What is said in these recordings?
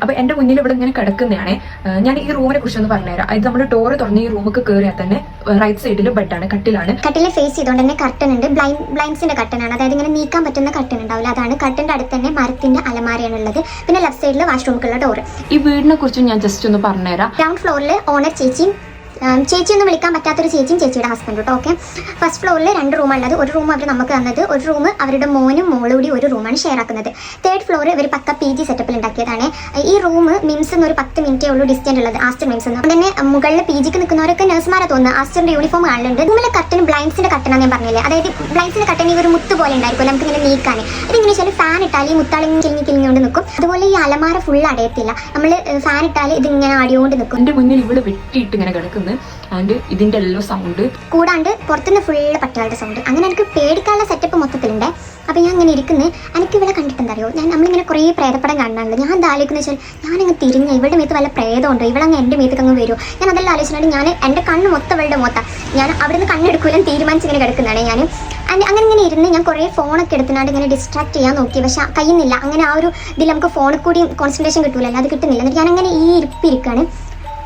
അപ്പൊ എന്റെ മുന്നിൽ ഇവിടെ ഇങ്ങനെ കിടക്കുന്നതാണ്. ഞാൻ ഈ റൂമിനെ കുറിച്ച് ഒന്ന് പറഞ്ഞുതരാം. അത് നമ്മൾ ഡോറ് തുറന്ന് ഈ റൂമൊക്കെ കയറിയാൽ തന്നെ റൈറ്റ് സൈഡിൽ ബെഡാണ്, കട്ടിലാണ്. കട്ടിലെ ഫേസ് ചെയ്തുകൊണ്ട് തന്നെ കർട്ടൻ ഉണ്ട്, ബ്ലൈൻഡ്സിന്റെ കർട്ടൻ ആണ്. അതായത് ഇങ്ങനെ നീക്കാൻ പറ്റുന്ന കർട്ടൻ ഉണ്ടാവില്ല, അതാണ്. കർട്ടന്റെ അടുത്ത് തന്നെ മരത്തിന്റെ അലമാരയാണ് ഉള്ളത്. പിന്നെ ലെഫ്റ്റ് സൈഡിൽ വാഷ്റൂമുക്കുള്ള ഡോറ്. ഈ വീടിനെ കുറിച്ച് ഞാൻ ജസ്റ്റ് ഒന്ന് പറഞ്ഞുതരാം. ഗ്രൗണ്ട് ഫ്ലോറിൽ ഓണർ ചേച്ചിയും ചേച്ചിയൊന്നും വിളിക്കാൻ പറ്റാത്തൊരു ചേച്ചിയും ചേച്ചിയുടെ ഹസ്ബൻഡ് കേട്ടോ. ഓക്കെ, ഫസ്റ്റ് ഫ്ലോറിൽ 2 റൂമുള്ളത്. ഒരു റൂം അവർ നമുക്ക് തന്നത്, ഒരു റൂം അവരുടെ മോനും മോളും കൂടി ഒരു റൂമാണ് ഷെയർ ആക്കുന്നത്. തേർഡ് ഫ്ലോർ ഇവർ പക്ക PG സെറ്റപ്പിൽ ഉണ്ടാക്കിയതാണ്. ഈ റൂം മിംസ് ഒരു 10 മിനിറ്റേ ഉള്ളൂ ഡിസ്റ്റൻസ് ഉള്ളത്, ആസ്റ്റർ മിംസ്. അതുതന്നെ മുകളിൽ PGക്ക് നിൽക്കുന്നവരൊക്കെ നഴ്സുമാരെ തോന്നുന്നു. ആസ്റ്ററിന്റെ യൂണിഫോം കാണുന്നുണ്ട്. റൂമിലെ കട്ടൻ ബ്ലൈൻഡ്സിന്റെ കട്ടനാണ് ഞാൻ പറഞ്ഞില്ലേ. അതായത് ബ്ലൈൻഡ്സിന്റെ കട്ടൻ ഈ ഒരു മുത്ത് പോലെ ഉണ്ടായിരിക്കും, നമുക്ക് ഇങ്ങനെ നീക്കാൻ. ഇതിങ്ങനെ വെച്ചാൽ ഫാൻ ഇട്ടാൽ ഈ മുത്താളിങ്ങനെ കിളിഞ്ഞുകൊണ്ട് നിൽക്കും. അതുപോലെ ഈ അലമാര ഫുൾ അടയത്തില്ല, നമ്മൾ ഫാൻ ഇട്ടാൽ ഇതിങ്ങനെ അടിയോണ്ട് നിൽക്കും. എന്റെ മുന്നിൽ ഇവിടെ വെട്ടിയിട്ട് ഇങ്ങനെ കിടക്കുന്നത് ആൻഡ് ഇതിന്റെ എല്ലോ സൗണ്ട് കൂടാണ്ട് പുറത്തുനിന്ന് ഫുള്ള് പട്ടികളുടെ സൗണ്ട്. അങ്ങനെ എനിക്ക് പേടിക്കാനുള്ള സെറ്റപ്പ് മൊത്തത്തിലുണ്ട്. അപ്പോൾ ഞാൻ ഇങ്ങനെ ഇരിക്കുന്നത്, എനിക്ക് ഇവിടെ കണ്ടിട്ടെന്തറിയോ, നമ്മളിങ്ങനെ കുറേ പ്രേതപ്പടം കാണാനുണ്ട്. ഞാൻ എന്താ ആലോചിക്കുന്നത് വെച്ചാൽ, ഞാനങ്ങ് തിരിഞ്ഞ ഇവളുടെ മേത്ത് വല്ല പ്രേതമുണ്ടോ, ഇവളങ്ങ് എൻ്റെ മേത്തേക്ക് അങ്ങ് വരുമോ, ഞാൻ അതെല്ലാം ആലോചിച്ചിട്ട് ഞാൻ എൻ്റെ കണ്ണ് മൊത്തം ഇവളുടെ മൊത്തം ഞാൻ അവിടുന്ന് കണ്ണെടുക്കൂലും തീരുമാനിച്ചിങ്ങനെ കിടക്കുന്നതാണ് ഞാൻ. അങ്ങനെ ഇങ്ങനെ ഇരുന്ന് ഞാൻ കുറേ ഫോണൊക്കെ എടുത്തിനാണ്ട് ഇങ്ങനെ ഡിസ്ട്രാക്ട് ചെയ്യാൻ നോക്കി, പക്ഷെ കഴിയുന്നില്ല. അങ്ങനെ ആ ഒരു ഇതിൽ നമുക്ക് ഫോണിൽ കൂടി കോൺസെൻട്രേഷൻ കിട്ടൂലല്ലോ, അത് കിട്ടുന്നില്ല. എന്നിട്ട് ഞാനങ്ങനെ ഈ ഇരിപ്പിരിക്കുകയാണ്.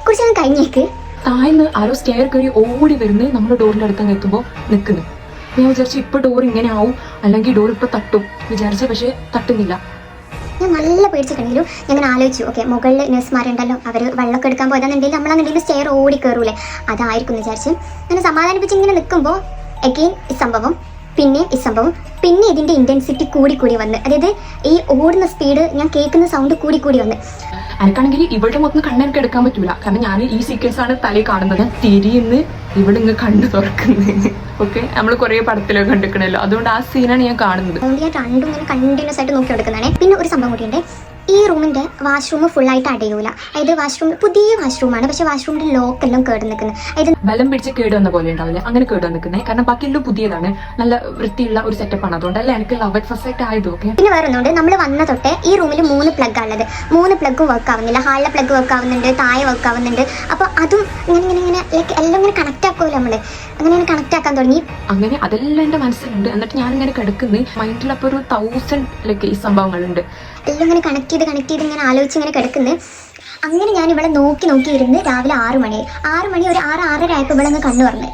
കുറച്ച് ഞാൻ കഴിഞ്ഞേക്ക് താഴ്ന്ന് ആരോ സ്റ്റെയർ കയറി ഓടി വരുന്നത് നമ്മുടെ ഡോറിന്റെ അടുത്തങ്ങ് എത്തുമ്പോൾ നിൽക്കുന്നു. ഞാൻ വിചാരിച്ചു ഇപ്പൊ ഡോർ ഇങ്ങനെ ആവും, അല്ലെങ്കിൽ ഡോർ ഇപ്പൊ തട്ടും വിചാരിച്ചു, പക്ഷെ തട്ടുന്നില്ല. ഞാൻ നല്ല പേടിച്ചിട്ടുണ്ടെങ്കിലും ഞാൻ അങ്ങനെ ആലോചിച്ചു, ഓക്കെ മുകളിൽ നഴ്സുമാരുണ്ടല്ലോ, അവർ വെള്ളമൊക്കെ എടുക്കാൻ പോയതാണെന്നുണ്ടെങ്കിൽ നമ്മളെന്നുണ്ടെങ്കിൽ സ്റ്റെയർ ഓടി കയറൂലേ, അതായിരിക്കും വിചാരിച്ച് അങ്ങനെ സമാധാനിപ്പിച്ച് ഇങ്ങനെ നിൽക്കുമ്പോൾ എഗെയിൻ ഈ സംഭവം, പിന്നെ ഈ സംഭവം, പിന്നെ ഇതിൻ്റെ ഇൻറ്റൻസിറ്റി കൂടി വന്ന്, അതായത് ഈ ഓടുന്ന സ്പീഡ്, ഞാൻ കേൾക്കുന്ന സൗണ്ട് കൂടി വന്ന്. എനിക്കാണെങ്കിൽ ഇവിടെ മൊത്തം കണ്ണെനിക്ക് എടുക്കാൻ പറ്റൂല, കാരണം ഞാൻ ഈ സീക്വൻസ് ആണ് തലയിൽ കാണുന്നത്. ഞാൻ തിരിയുന്ന് ഇവിടെ ഇങ്ങ് കണ്ണ് തുറക്കുന്നത്. ഓക്കെ, നമ്മൾ കുറേ പടത്തിലൊക്കെ കണ്ടിരിക്കണല്ലോ, അതുകൊണ്ട് ആ സീനാണ് ഞാൻ കാണുന്നത്. അതുകൊണ്ട് ഞാൻ രണ്ടും ഇങ്ങനെ കണ്ടിന്യൂസ് ആയിട്ട് നോക്കി എടുക്കുന്നതാണ്. പിന്നെ ഒരു സംഭവം കൂടിയുണ്ട്, ഈ റൂമിൻ്റെ വാഷ്റൂം ഫുള്ളായിട്ട് അടയൂല. അതായത് വാഷ്റൂം പുതിയ വാഷ്റൂമാണ്, പക്ഷേ വാഷ്റൂമിൻ്റെ ലോക്കെല്ലാം കേട് നിൽക്കുന്നത്. അതായത് ബലം പിടിച്ച് കേട് വന്ന പോലെ ഉണ്ടാവില്ല, അങ്ങനെ കേട് നിൽക്കുന്നത്. കാരണം ബാക്കിയെല്ലാം പുതിയതാണ്, നല്ല വൃത്തിയുള്ള ഒരു സെറ്റപ്പാണ്, അതുകൊണ്ടല്ല എനിക്ക് ലവ് അറ്റ് ഫസ്റ്റ് സൈറ്റ് ആയത്. ഓക്കെ, പിന്നെ വേറെ ഒന്നുണ്ട്, നമ്മൾ വന്ന തൊട്ടേ ഈ റൂമിൽ 3 പ്ലഗ് ഉള്ളത്. 3 പ്ലഗും വർക്ക് ആവുന്നില്ല. ഹാളിലെ പ്ലഗ് വർക്ക് ആവുന്നുണ്ട്, താഴെ വർക്ക് ആവുന്നുണ്ട്. അപ്പോൾ അതും ഇങ്ങനെ ലൈക്ക് എല്ലാം ഇങ്ങനെ കണക്ട് ആക്കുമല്ലോ, നമ്മൾ അങ്ങനെ കണക്ട് ആക്കാൻ തുടങ്ങി. അങ്ങനെ അതെല്ലാം എൻ്റെ മനസ്സിലുണ്ട്. എന്നിട്ട് ഞാനിങ്ങനെ കിടക്കുന്നത് മൈൻഡിൽ അപ്പോൾ ഒരു 1000 ലൈക്ക് ഈ സംഭവങ്ങളുണ്ട്. എല്ലാം ഇങ്ങനെ കണക്ട് ചെയ്ത് ഇങ്ങനെ ആലോചിച്ച് ഇങ്ങനെ കിടക്കുന്നത്. അങ്ങനെ ഞാൻ ഇവിടെ നോക്കി ഇരുന്ന് രാവിലെ 6 മണി ഒരു 6-6:30 ആയപ്പോൾ ഇവിടെ അങ്ങ് കണ്ണു പറഞ്ഞു.